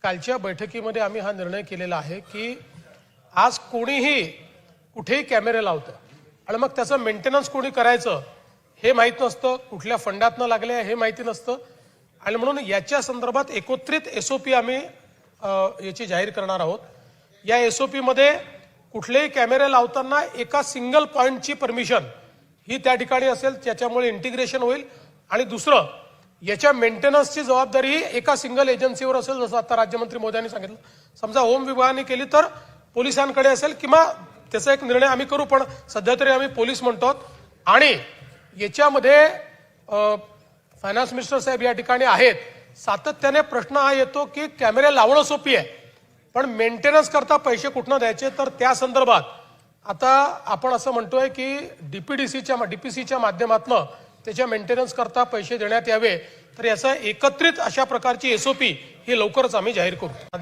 कालच्या बैठकीमध्ये आम्ही हा निर्णय केलेला आहे की आज कोणीही कुठेही कॅमेरे लावतं आणि मग त्याचं मेंटेनन्स कोणी करायचं हे माहित नसतं, कुठल्या फंडातनं लागले हे माहिती नसतं आणि म्हणून याच्या संदर्भात एकत्रित एसओपी आम्ही याची जाहीर करणार आहोत। या एसओपी मध्ये कुठलेही कॅमेरे लावताना एका सिंगल पॉइंटची परमिशन ही त्या ठिकाणी असेल, त्याच्यामुळे इंटिग्रेशन होईल आणि दुसरं याच्या मेंटेनन्सची जबाबदारी एका सिंगल एजन्सीवर असेल, जसं आता राज्यमंत्री मोदयांनी सांगितलं। समजा होम विभागाने केली तर पोलिसांकडे असेल किंवा त्याचा एक निर्णय आम्ही करू, पण सध्या तरी आम्ही पोलीस म्हणतो। आणि याच्यामध्ये फायनान्स मिनिस्टर साहेब या ठिकाणी आहेत, सातत्याने प्रश्न हा येतो की कॅमेरे लावणं सोपी आहे पण मेंटेनन्स करता पैसे कुठनं द्यायचे, तर त्या संदर्भात आता आपण असं म्हणतोय की डीपीसीच्या माध्यमातून त्याच्या मेंटेनन्स करता पैसे देण्यात यावे, तर याचा एकत्रित अशा प्रकारची एसओपी ही लवकरच आम्ही जाहीर करू।